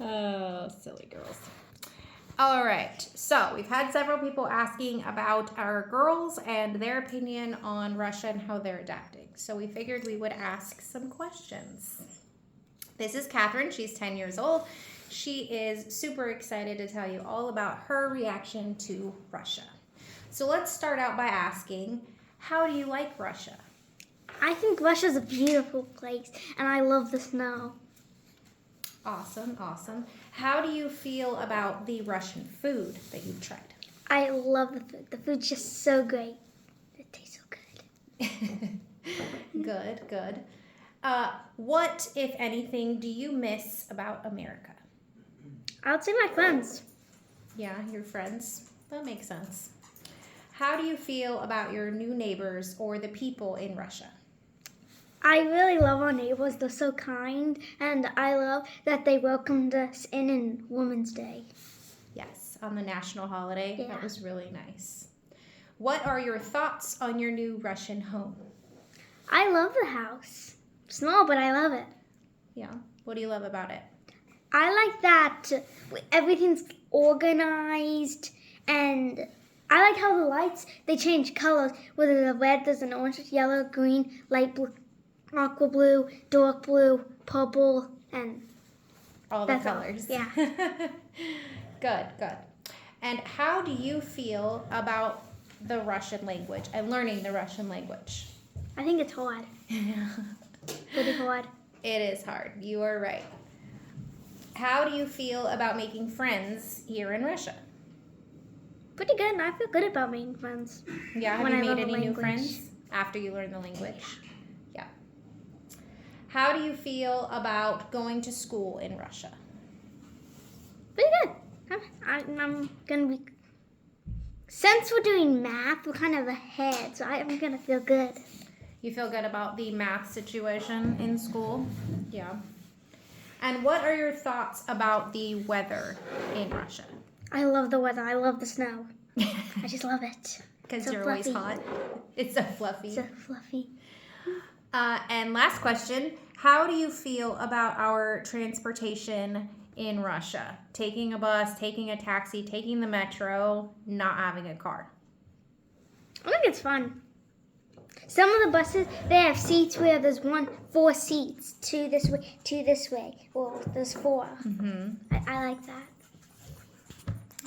Oh, silly girls. All right, so we've had several people asking about our girls and their opinion on Russia and how they're adapting. So we figured we would ask some questions. This is Catherine. She's 10 years old. She is super excited to tell you all about her reaction to Russia. So let's start out by asking, how do you like Russia? I think Russia's a beautiful place, and I love the snow. Awesome, awesome. How do you feel about the Russian food that you've tried? I love the food. The food's just so great. It tastes so good. Good, good. What, if anything, do you miss about America? I would say my friends. Yeah, your friends. That makes sense. How do you feel about your new neighbors or the people in Russia? I really love our neighbors. They're so kind, and I love that they welcomed us in Women's Day. Yes, on the national holiday. Yeah. That was really nice. What are your thoughts on your new Russian home? I love the house. Small, but I love it. Yeah. What do you love about it? I like that everything's organized, and I like how the lights, they change colors. Whether the red, there's an orange, yellow, green, light blue, aqua blue, dark blue, purple, and all the colors. Yeah. Good, good. And how do you feel about the Russian language and learning the Russian language? I think it's hard. Yeah. Pretty hard. It is hard. You are right. How do you feel about making friends here in Russia? Pretty good, and I feel good about making friends. Yeah, have when you I made learn any the new language. friends after you learn the language? Yeah. How do you feel about going to school in Russia? Pretty good. I'm going to be... Since we're doing math, we're kind of ahead, so I'm going to feel good. You feel good about the math situation in school? Yeah. And what are your thoughts about the weather in Russia? I love the weather. I love the snow. I just love it. Because So you're fluffy. always hot. It's so fluffy. So fluffy. And last question, how do you feel about our transportation in Russia? Taking a bus, taking a taxi, taking the metro, not having a car. I think it's fun. Some of the buses, they have seats where there's 4 seats. 2 this way. Well, there's 4. Mm-hmm. I like that.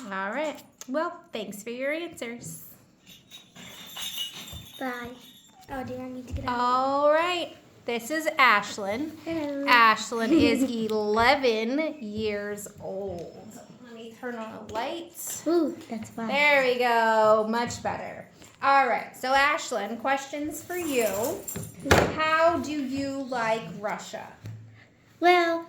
All right. Well, thanks for your answers. Bye. Oh, do I need to get out? All right. This is Ashlyn. Hello. Ashlyn is 11 years old. Let me turn on the lights. Ooh, that's fun. There we go. Much better. All right. So, Ashlyn, questions for you. How do you like Russia? Well,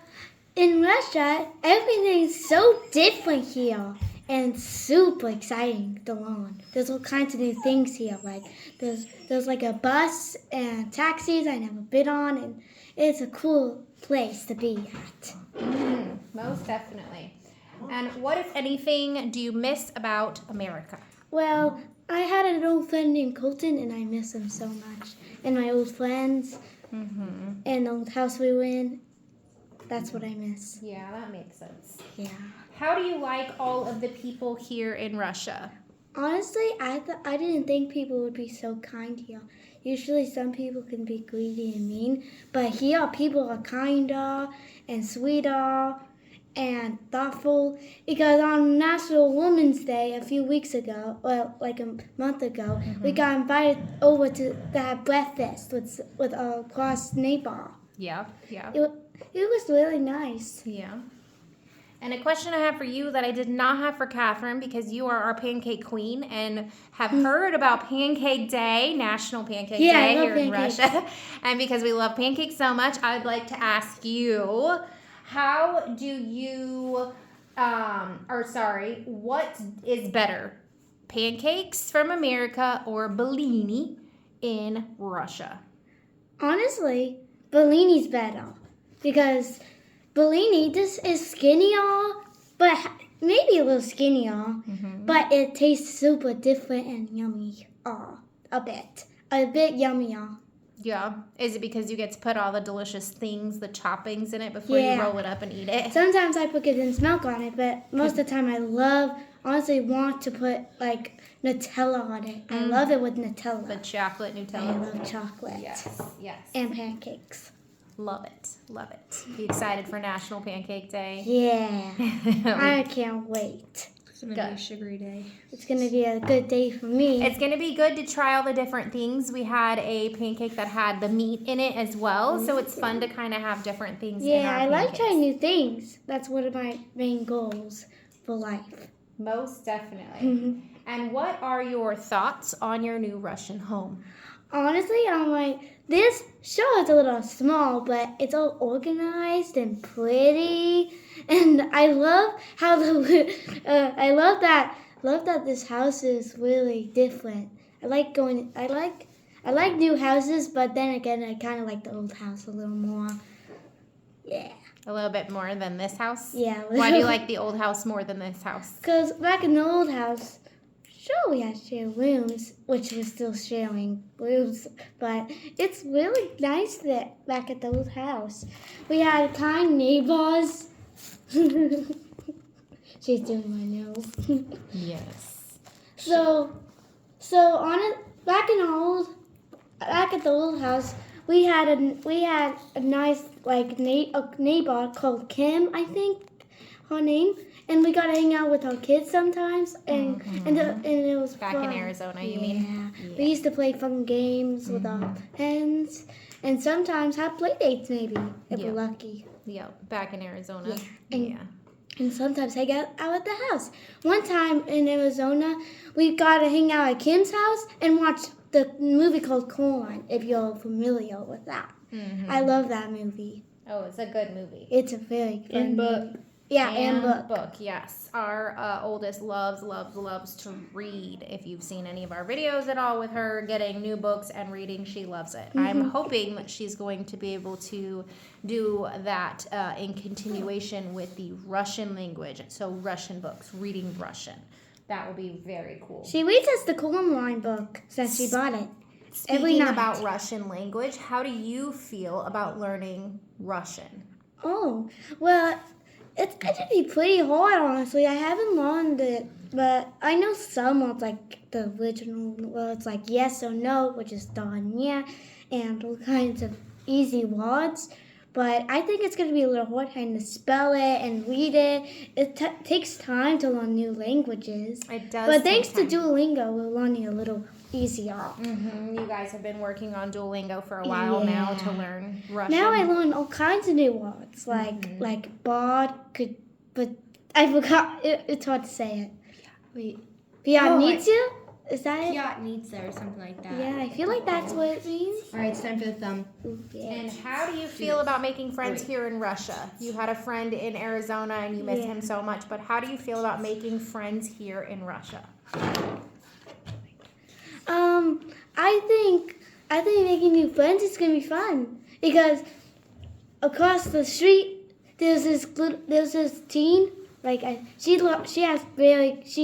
in Russia, everything's so different here. And super exciting to learn. There's all kinds of new things here. Like there's like a bus and taxis I never been on, and it's a cool place to be at. Most definitely. And what, if anything, do you miss about America? Well, I had an old friend named Colton, and I miss him so much. And my old friends, and the old house we were in. That's what I miss. Yeah, that makes sense. Yeah. How do you like all of the people here in Russia? Honestly, I didn't think people would be so kind here. Usually some people can be greedy and mean, but here people are kinder and sweeter and thoughtful. Because on National Women's Day a few weeks ago, well, like a month ago, we got invited over to have breakfast with our class neighbor. Yeah, yeah. It was really nice. Yeah. And a question I have for you that I did not have for Catherine, because you are our pancake queen and have heard about Pancake Day, National Pancake Day here in Russia. And because we love pancakes so much, I would like to ask you, how do you, what is better, pancakes from America or Bellini in Russia? Honestly, Bellini's better. Because Bellini, this is skinnier, but maybe a little skinnier, but it tastes super different and yummy. A bit yummier. Yeah. Is it because you get to put all the delicious things, the choppings in it before you roll it up and eat it? Sometimes I put condensed milk on it, but most of the time honestly want to put like Nutella on it. I love it with Nutella. The chocolate Nutella. I love chocolate. Yes. And pancakes. Love it. Love it. You excited for National Pancake Day? Yeah. I can't wait. It's going to be a sugary day. It's going to be a good day for me. It's going to be good to try all the different things. We had a pancake that had the meat in it as well, so it's fun to kind of have different things in our I like pancakes. trying new things. That's one of my main goals for life. Most definitely. And what are your thoughts on your new Russian home? Honestly, I'm like, this show is a little small, but it's all organized and pretty. And I love how I love that this house is really different. I like new houses, but then again, I kind of like the old house a little more. Yeah. A little bit more than this house? Yeah. Why do you like the old house more than this house? Because back in the old house, sure, we had shared rooms, which we're still sharing rooms, but it's really nice that back at the old house. We had kind neighbors. She's doing my nose. Yes. So back at the old house, we had a nice a neighbor called Kim, I think her name. And we got to hang out with our kids sometimes, and it was back fun. in Arizona, you mean? Yeah. We used to play fun games with our friends, and sometimes have play dates maybe if we're lucky. Yeah, back in Arizona. Yeah. And sometimes hang out at the house. One time in Arizona, we got to hang out at Kim's house and watch the movie called Coraline, if you're familiar with that. I love that movie. Oh, it's a good movie. It's a very fun book. movie. Yeah, and book. Yes. Our oldest loves to read. If you've seen any of our videos at all with her getting new books and reading, she loves it. I'm hoping that she's going to be able to do that in continuation with the Russian language. So Russian books, reading Russian. That will be very cool. She reads us the Coraline book since she bought it. Speaking about Russian language, how do you feel about learning Russian? Oh, well, it's going to be pretty hard, honestly. I haven't learned it, but I know some words, like the original words, like yes or no, which is da and yeah, and all kinds of easy words. But I think it's going to be a little hard trying to spell it and read it. It takes time to learn new languages. It does. But thanks to Duolingo, we're learning a little easier. You guys have been working on Duolingo for a while now to learn Russian. Now I learn all kinds of new words, like bod, could, but I forgot. It's hard to say it. Wait. Piatnitsa? Is that it? Piatnitsa or something like that. Yeah, I feel like that's what it means. All right, it's time for the thumb. And how do you feel about making friends here in Russia? You had a friend in Arizona and you miss him so much, but how do you feel about making friends here in Russia? I think making new friends is gonna be fun because across the street there's this teen. She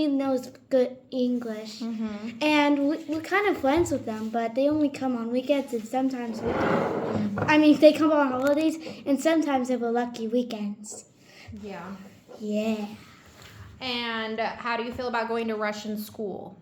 knows good English, and we're kind of friends with them. But they only come on weekends, and sometimes they come on holidays, and sometimes if we're lucky, weekends. Yeah. Yeah. And how do you feel about going to Russian school?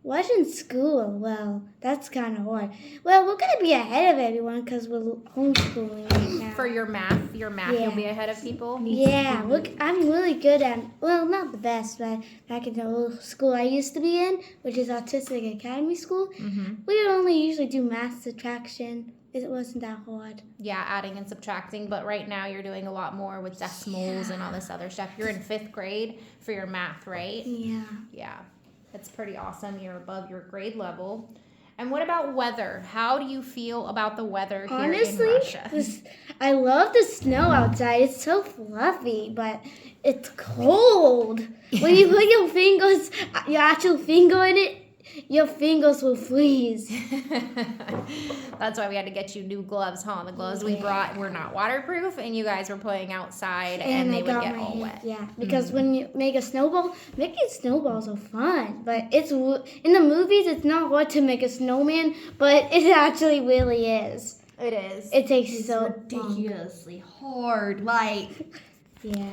Russian school, well, that's kind of hard. Well, we're going to be ahead of everyone because we're homeschooling right now. For your math, you'll be ahead of people? Yeah, I'm really good at, well, not the best, but back in the old school I used to be in, which is Autistic Academy School, we would only usually do math subtraction. It wasn't that hard. Yeah, adding and subtracting, but right now you're doing a lot more with decimals and all this other stuff. You're in 5th grade for your math, right? Yeah. Yeah. That's pretty awesome. You're above your grade level. And what about weather? How do you feel about the weather here in Russia? I love the snow outside. It's so fluffy, but it's cold. When you put your actual finger in it, your fingers will freeze. That's why we had to get you new gloves, huh? The gloves we brought were not waterproof, and you guys were playing outside, and they I would got get my all hand- wet. Yeah, because when you make a snowball, making snowballs are fun. But it's in the movies, it's not hard to make a snowman, but it actually really is. It is. It takes It's so long. ridiculously hard. Like, Yeah.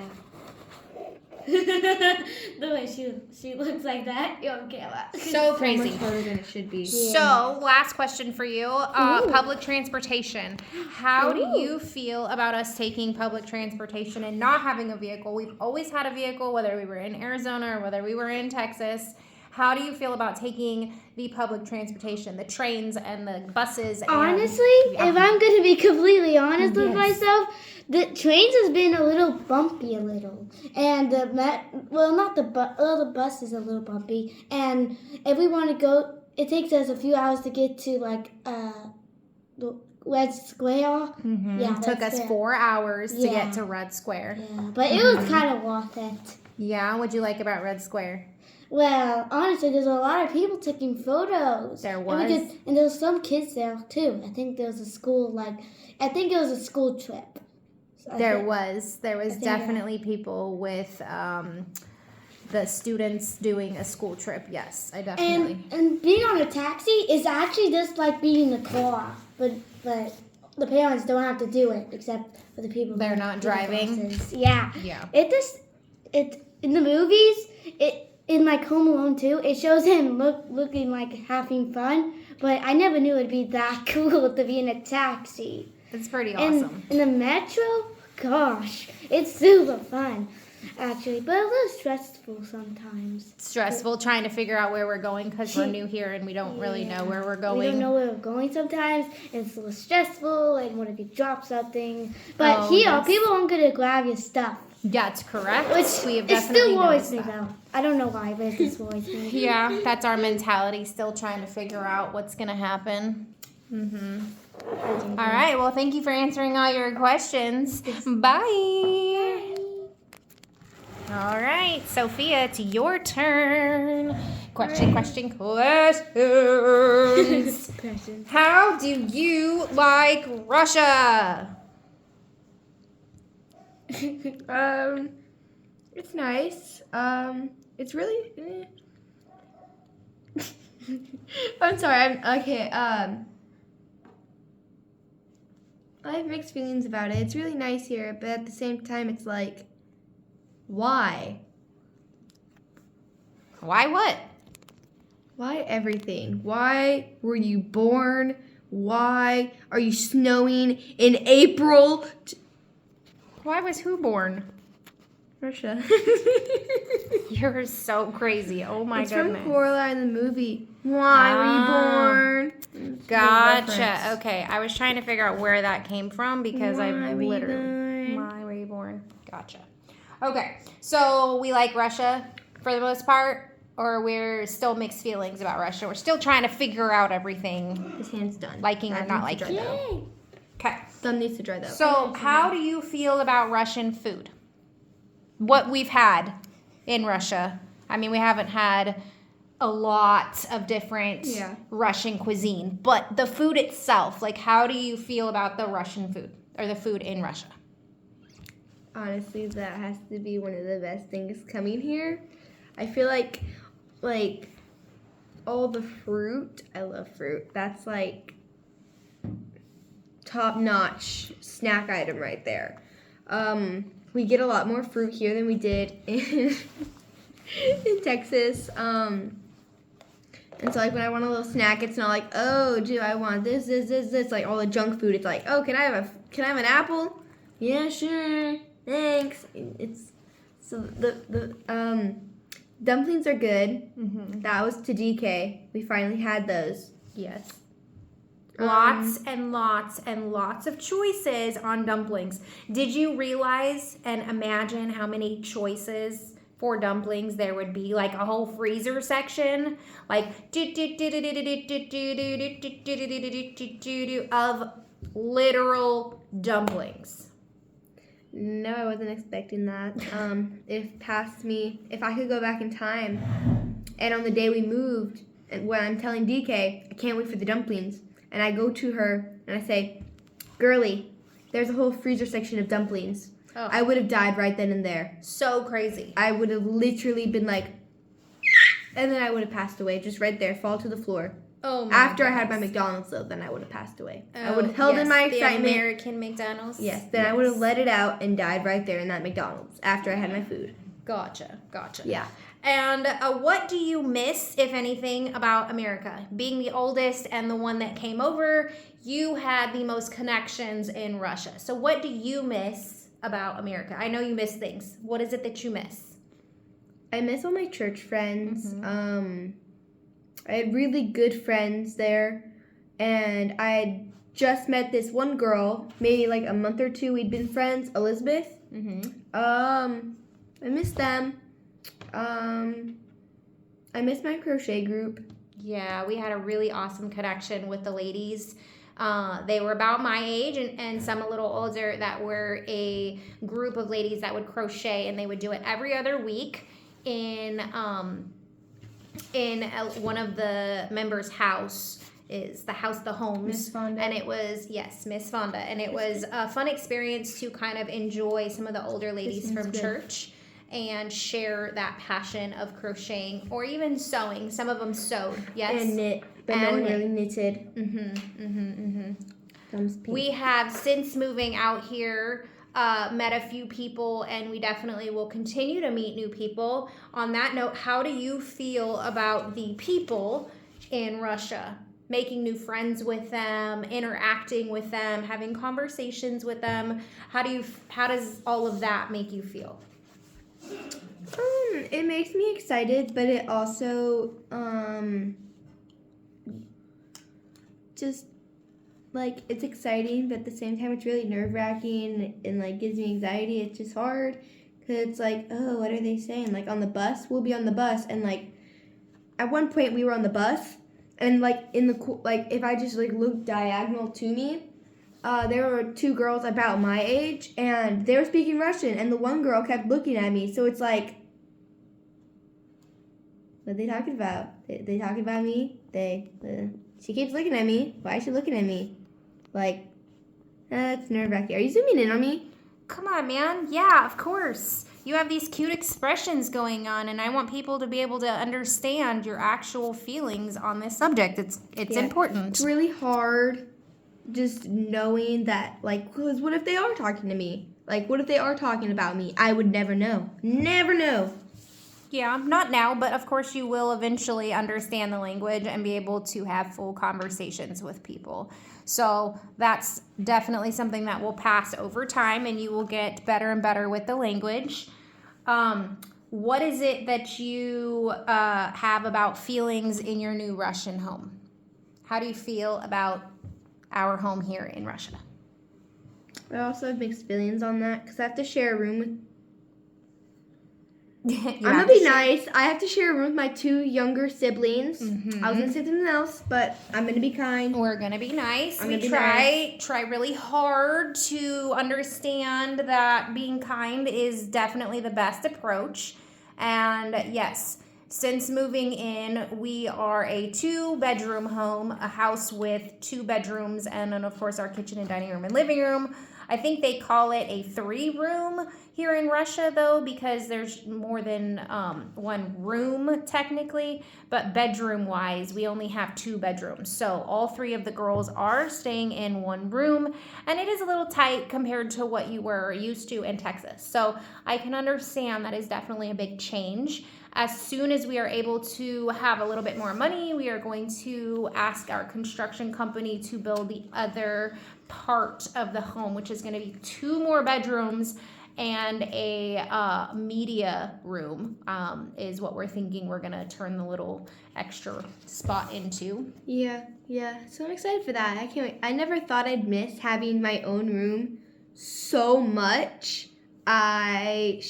the way she looks like that, you don't care about. So crazy. much harder than it should be. So, last question for you. Public transportation. How do you feel about us taking public transportation and not having a vehicle? We've always had a vehicle, whether we were in Arizona or whether we were in Texas. How do you feel about taking the public transportation, the trains and the buses? And, Honestly, if I'm going to be completely honest with myself, the trains has been a little bumpy, and the the bus is a little bumpy, and if we want to go, it takes us a few hours to get to the Red Square. Yeah, It took us 4 hours to get to Red Square. Yeah, but it was kind of worth it. Yeah, what'd you like about Red Square? Well, honestly, there's a lot of people taking photos. There And, was? and there was some kids there too. I think there was a school it was a school trip. So There was think, definitely people with the students doing a school trip. Yes, I definitely. And being on a taxi is actually just like being in a car, but the parents don't have to do it except for the people. They're who not do the driving? buses. Yeah. Yeah. It in the movies in like Home Alone 2, it shows him looking like having fun, but I never knew it'd be that cool to be in a taxi. It's pretty And awesome. in the metro, gosh, it's super fun, actually, but a little stressful sometimes. Stressful trying to figure out where we're going because we're new here and we don't really know where we're going. We don't know where we're going sometimes, and it's a little stressful, and what if you drop something? But people aren't going to grab your stuff. That's correct. Which we have it definitely still worries noticed me, that. though. I don't know why, but it just worries me. Yeah, that's our mentality. Still trying to figure out what's gonna happen. All right. Well, thank you for answering all your questions. Bye. All right, Sophia, it's your turn. Questions. How do you like Russia? It's nice. It's really. I'm sorry. I'm okay. I have mixed feelings about it. It's really nice here, but at the same time, it's like, why? Why what? Why everything? Why were you born? Why are you snowing in April? Why was who born? Russia. You're so crazy. Oh my It's goodness. from Coraline in the movie. Why were you born? Gotcha. Okay, I was trying to figure out where that came from because Why I've were you literally. born? Why were you born? Gotcha. Okay, so we like Russia for the most part, or we're still mixed feelings about Russia. We're still trying to figure out everything, His hand's done. liking or That not needs to liking. dry though. Yay! Okay, Thumb needs to dry though. so how do you feel about Russian food? What we've had in Russia? I mean, we haven't had a lot of different Russian cuisine, but the food itself, like how do you feel about the Russian food or the food in Russia? Honestly, that has to be one of the best things coming here. I feel like all the fruit, I love fruit. That's like top-notch snack item right there. We get a lot more fruit here than we did in Texas. And so like when I want a little snack, it's not like, oh, do I want this, like all the junk food. It's like, oh, can I have an apple? Yeah, sure. Thanks. It's so the dumplings are good. Mm-hmm. That was to DK. We finally had those. Yes. Lots and lots and lots of choices on dumplings. Did you realize and imagine how many choices for dumplings there would be? Like a whole freezer section, like of literal dumplings. No, I wasn't expecting that. If I could go back in time, and on the day we moved, when I'm telling DK, I can't wait for the dumplings. And I go to her and I say, girly, there's a whole freezer section of dumplings. Oh. I would have died right then and there. So crazy. I would have literally been like, and then I would have passed away just right there, fall to the floor. Oh my After I had goodness. my McDonald's, though, then I would have passed away. I Oh, would have held in yes, my excitement. The American McDonald's? Yes, then I would have let it out and died right there in that McDonald's after I had my food. Gotcha. Yeah. And what do you miss, if anything, about America? Being the oldest and the one that came over, you had the most connections in Russia. So what do you miss about America? I know you miss things. What is it that you miss? I miss all my church friends. I had really good friends there. And I had just met this one girl, maybe like a month or two we'd been friends, Elizabeth. I miss them. I miss my crochet group. Yeah, we had a really awesome connection with the ladies. They were about my age and some a little older, that were a group of ladies that would crochet, and they would do it every other week in one of the members' house. Is the house the homes, Miss Fonda. And it was, yes, Miss Fonda, and it was a fun experience to kind of enjoy some of the older ladies from church and share that passion of crocheting or even sewing. Some of them sewed, yes, And knit, but no one really knitted. We have, since moving out here, met a few people, and we definitely will continue to meet new people. On that note, how do you feel about the people in Russia? Making new friends with them, interacting with them, having conversations with them. How does all of that make you feel? It makes me excited, but it also just like, it's exciting, but at the same time it's really nerve-wracking and like gives me anxiety. It's just hard because it's like, oh, what are they saying? Like on the bus, we'll be on the bus, and like at one point we were on the bus, and like if I just like looked diagonal to me, there were two girls about my age, and they were speaking Russian, and the one girl kept looking at me. So it's like, what are they talking about? They talking about me? She keeps looking at me. Why is she looking at me? Like, that's nerve-wracking. Are you zooming in on me? Come on, man. Yeah, of course. You have these cute expressions going on, and I want people to be able to understand your actual feelings on this subject. It's important. It's really hard just knowing that, like, because what if they are talking to me? Like, what if they are talking about me? I would never know. Never know. Yeah, not now, but of course you will eventually understand the language and be able to have full conversations with people. So that's definitely something that will pass over time, and you will get better and better with the language. What is it that you have about feelings in your new Russian home? How do you feel about our home here in Russia? I also have mixed feelings on that because I have to share a room with... I'm going to be nice. I have to share a room with my two younger siblings. I was going to say something else, but I'm going to be kind. We're going to be nice. I'm We gonna be try really hard to understand that being kind is definitely the best approach. And yes, since moving in, we are a 2-bedroom home, a house with 2 bedrooms, and then of course our kitchen and dining room and living room. I think they call it a 3-room here in Russia, though, because there's more than one room technically, but bedroom-wise, we only have 2 bedrooms. So all 3 of the girls are staying in one room, and it is a little tight compared to what you were used to in Texas. So I can understand that is definitely a big change. As soon as we are able to have a little bit more money, we are going to ask our construction company to build the other part of the home, which is going to be 2 more bedrooms and a media room, is what we're thinking we're going to turn the little extra spot into. Yeah. So I'm excited for that. I can't wait. I never thought I'd miss having my own room so much. I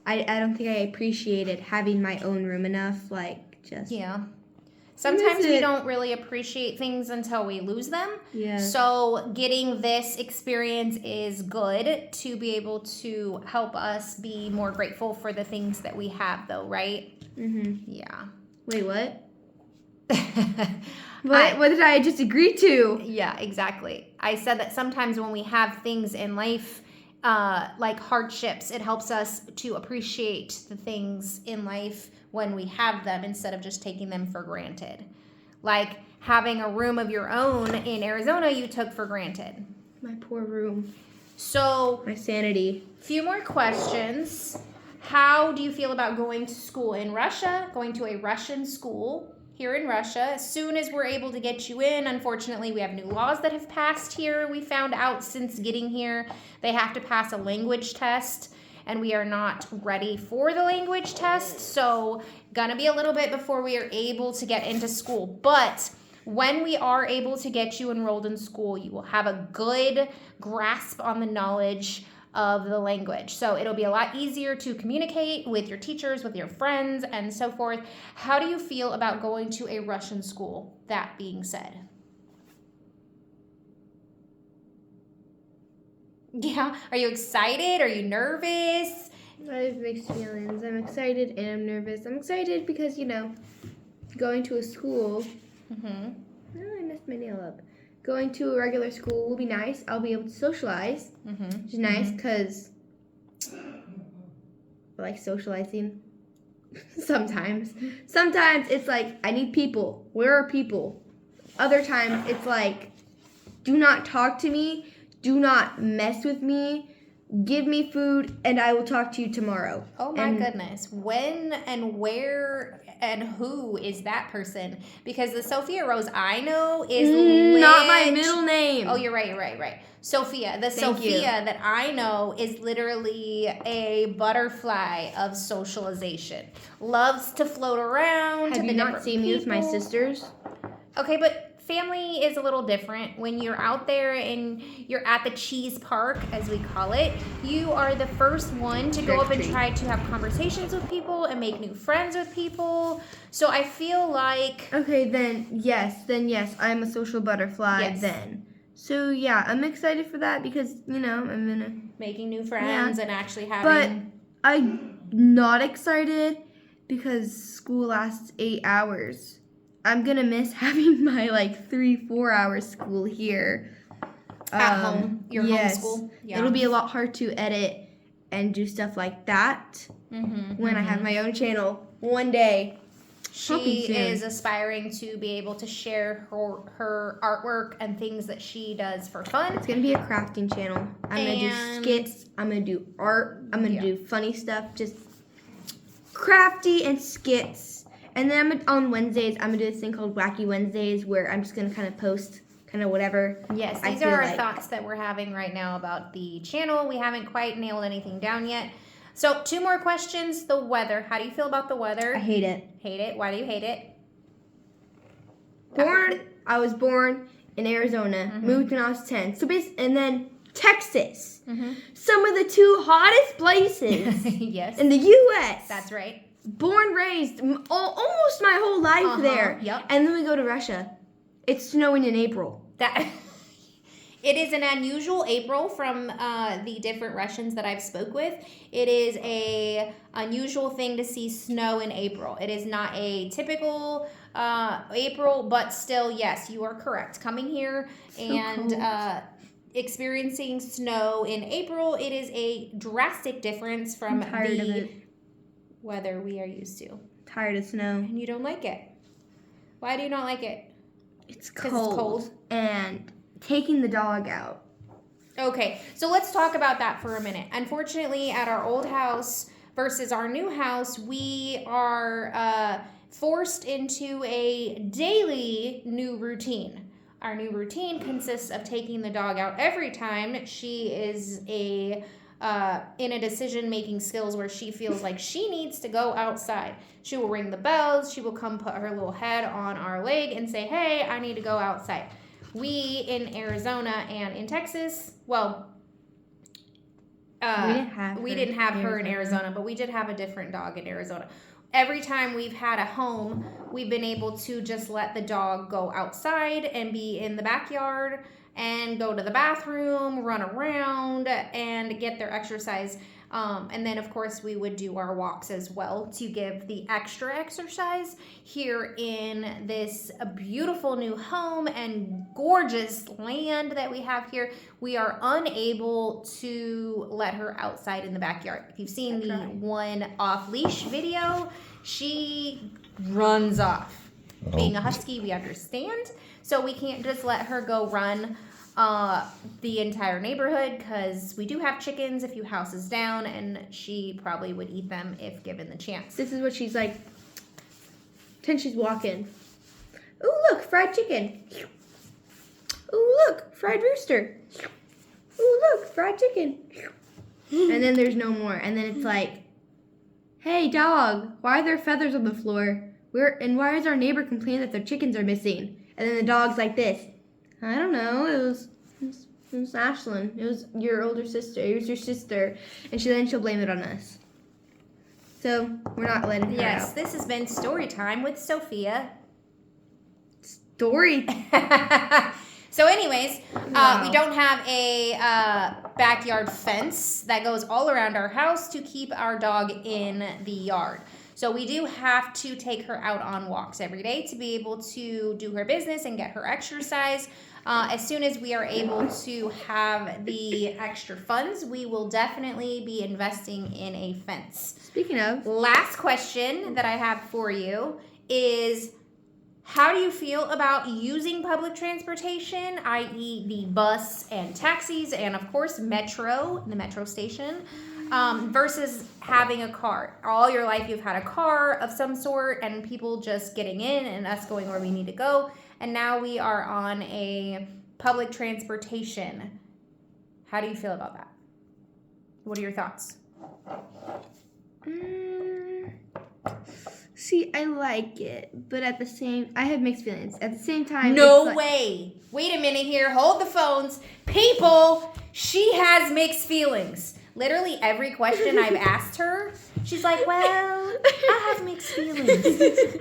don't think I appreciated having my own room enough. Yeah. Sometimes we don't really appreciate things until we lose them. Yeah. So getting this experience is good to be able to help us be more grateful for the things that we have, though, right? Mhm. Yeah. Wait, what? What did I just agree to? Yeah, exactly. I said that sometimes when we have things in life, like hardships, it helps us to appreciate the things in life when we have them instead of just taking them for granted. Like having a room of your own in Arizona, you took for granted. My poor room. So, My sanity. few more questions. How do you feel about going to school in Russia, going to a Russian school here in Russia? As soon as we're able to get you in, unfortunately, we have new laws that have passed here. We found out since getting here, they have to pass a language test, and we are not ready for the language test. So, gonna be a little bit before we are able to get into school. But when we are able to get you enrolled in school, you will have a good grasp on the knowledge of the language. So it'll be a lot easier to communicate with your teachers, with your friends, and so forth. How do you feel about going to a Russian school, that being said? Yeah, are you excited? Are you nervous? I have mixed feelings. I'm excited and I'm nervous. I'm excited because, going to a school. Mm-hmm. Oh, I messed my nail up. Going to a regular school will be nice. I'll be able to socialize, which is nice because I like socializing. Sometimes it's like, I need people. Where are people? Other times it's like, do not talk to me. Do not mess with me. Give me food and I will talk to you tomorrow. Oh my goodness. When and where and who is that person? Because the Sophia Rose I know is not my middle name. Oh, you're right. Sophia. The Sophia that I know is literally a butterfly of socialization. Loves to float around. Have you not seen me with my sisters? Okay, but family is a little different. When you're out there and you're at the cheese park, as we call it, you are the first one to go up and try to have conversations with people and make new friends with people. So I feel like... Okay, then yes, I'm a social butterfly then. So yeah, I'm excited for that because, I'm gonna... Making new friends and actually having... But I'm not excited because school lasts 8 hours. I'm gonna miss having my 3-4 hour school here at home. Your home school. Yeah. It'll be a lot hard to edit and do stuff like that when I have my own channel one day. She is aspiring to be able to share her artwork and things that she does for fun. It's gonna be a crafting channel. I'm gonna do skits. I'm gonna do art. I'm gonna do funny stuff. Just crafty and skits. And then on Wednesdays, I'm going to do this thing called Wacky Wednesdays where I'm just going to kind of post kind of whatever. Yes, these are our thoughts that we're having right now about the channel. We haven't quite nailed anything down yet. So 2 more questions. The weather. How do you feel about the weather? I hate it. Hate it? Why do you hate it? I was born in Arizona, moved when I was 10. So and then Texas. Some of the 2 hottest places in the U.S. That's right. Born, raised, almost my whole life there. Yep. And then we go to Russia. It's snowing in April. It is an unusual April from the different Russians that I've spoke with. It is a unusual thing to see snow in April. It is not a typical April, but still, yes, you are correct. Coming here experiencing snow in April, it is a drastic difference from the weather we are used to. Tired of snow. And you don't like it. Why do you not like it? It's cold. And taking the dog out. Okay, so let's talk about that for a minute. Unfortunately, at our old house versus our new house, we are forced into a daily new routine. Our new routine consists of taking the dog out every time she is in a decision-making skills where she feels like she needs to go outside. She will ring the bells. She will come put her little head on our leg and say, hey, I need to go outside. We in Arizona and in Texas, well, we didn't have her in Arizona, but we did have a different dog in Arizona. Every time we've had a home, we've been able to just let the dog go outside and be in the backyard and go to the bathroom, run around, and get their exercise. And then, of course, we would do our walks as well to give the extra exercise here in this beautiful new home and gorgeous land that we have here. We are unable to let her outside in the backyard. If you've seen the one off-leash video, she runs off. Being a husky, we understand. So we can't just let her go run the entire neighborhood because we do have chickens a few houses down, and she probably would eat them if given the chance. This is what she's like. Pretend she's walking. Ooh, look, fried chicken. Ooh, look, fried rooster. Ooh, look, fried chicken. And then there's no more. And then it's like, hey, dog, why are there feathers on the floor? And why is our neighbor complaining that their chickens are missing? And then the dog's like this. I don't know. It was Ashlyn. It was your older sister. It was your sister. And she'll blame it on us. So we're not letting her Yes, out. this has been story time with Sophia. Story. So anyways, Wow. we don't have a backyard fence that goes all around our house to keep our dog in the yard. So we do have to take her out on walks every day to be able to do her business and get her exercise. As soon as we are able to have the extra funds, we will definitely be investing in a fence. Speaking of, Last question that I have for you is, how do you feel about using public transportation, i.e. the bus and taxis and, of course, the metro station, versus having a car? All your life you've had a car of some sort and people just getting in and us going where we need to go. And now we are on a public transportation. How do you feel about that? What are your thoughts? See, I like it, but I have mixed feelings. At the same time, No way. Wait a minute here. Hold the phones. People, she has mixed feelings. Literally every question I've asked her, she's like, well, I have mixed feelings.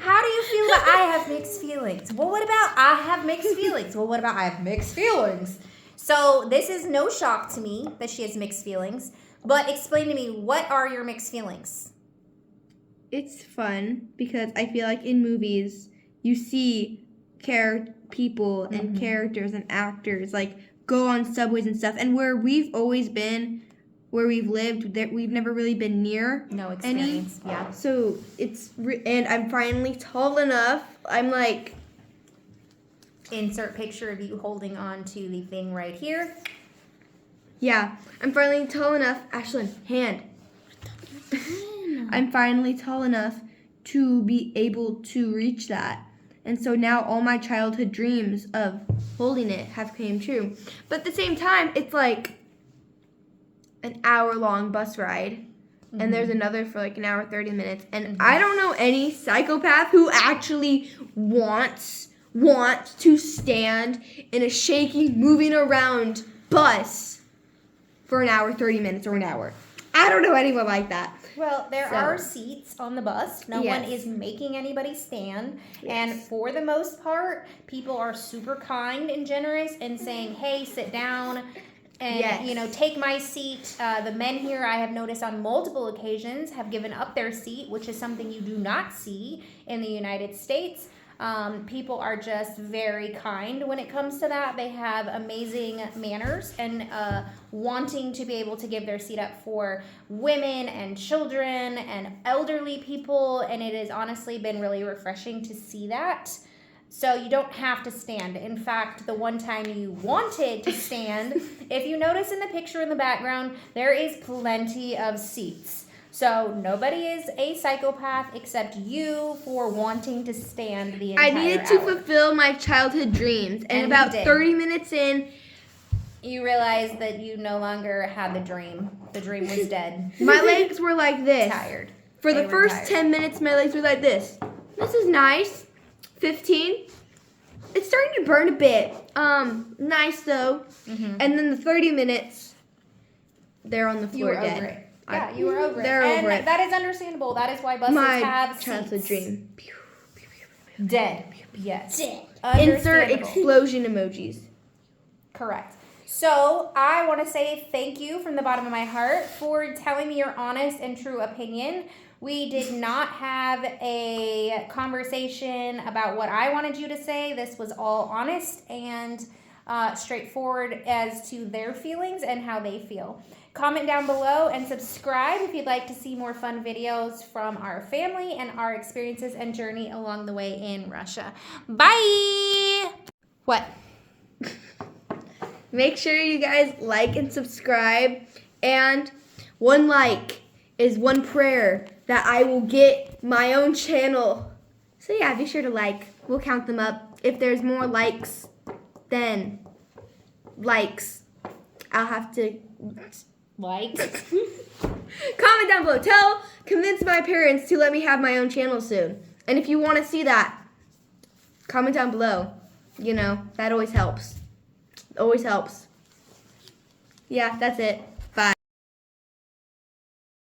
How do you feel about I have mixed feelings? Well, what about I have mixed feelings? Well, what about I have mixed feelings? So this is no shock to me that she has mixed feelings. But explain to me, what are your mixed feelings? It's fun because I feel like in movies you see people and characters and actors like go on subways and stuff, and where we've always been, where we've lived, we've never really been near No experience. any. Yeah. So and I'm finally tall enough. I'm like, Insert picture of you holding on to the thing right here. yeah, I'm finally tall enough. Ashlyn, hand. I'm finally tall enough to be able to reach that. And so now all my childhood dreams of holding it have came true. But at the same time, it's like an hour-long bus ride. And there's another for like an hour, 30 minutes. And I don't know any psychopath who actually wants to stand in a shaky, moving around bus for an hour, 30 minutes, or an hour. I don't know anyone like that. Well, there are seats on the bus. No one is making anybody stand. Yes. And for the most part, people are super kind and generous and saying, hey, sit down and, take my seat. The men here, I have noticed on multiple occasions, have given up their seat, which is something you do not see in the United States. People are just very kind when it comes to that. They have amazing manners and wanting to be able to give their seat up for women and children and elderly people. And it has honestly been really refreshing to see that. So you don't have to stand. In fact, the one time you wanted to stand, if you notice in the picture in the background, there is plenty of seats. So nobody is a psychopath except you for wanting to stand the entire I needed to hour. fulfill my childhood dreams. And you about did. 30 minutes in, You realized that you no longer had the dream. The dream was dead. my legs were like this. Tired. For They the were first tired. 10 minutes, my legs were like this. This is nice. 15. It's starting to burn a bit. Nice though. Mhm. And then the 30 minutes, they're on the You floor were dead. over it. Yeah, you were over it. They're And over it. that is understandable. That is why buses My have childhood seats. dream. Dead. Yes. Dead. Insert Understandable. explosion emojis. Correct. So I want to say thank you from the bottom of my heart for telling me your honest and true opinion. We did not have a conversation about what I wanted you to say. This was all honest and straightforward as to their feelings and how they feel. Comment down below and subscribe if you'd like to see more fun videos from our family and our experiences and journey along the way in Russia. Bye! What? Make sure you guys like and subscribe. And one like is one prayer that I will get my own channel. So yeah, be sure to like. We'll count them up. If there's more likes than likes, I'll have to Like? comment down below. Convince my parents to let me have my own channel soon. And if you want to see that, comment down below. You know, that always helps. Always helps. Yeah, that's it.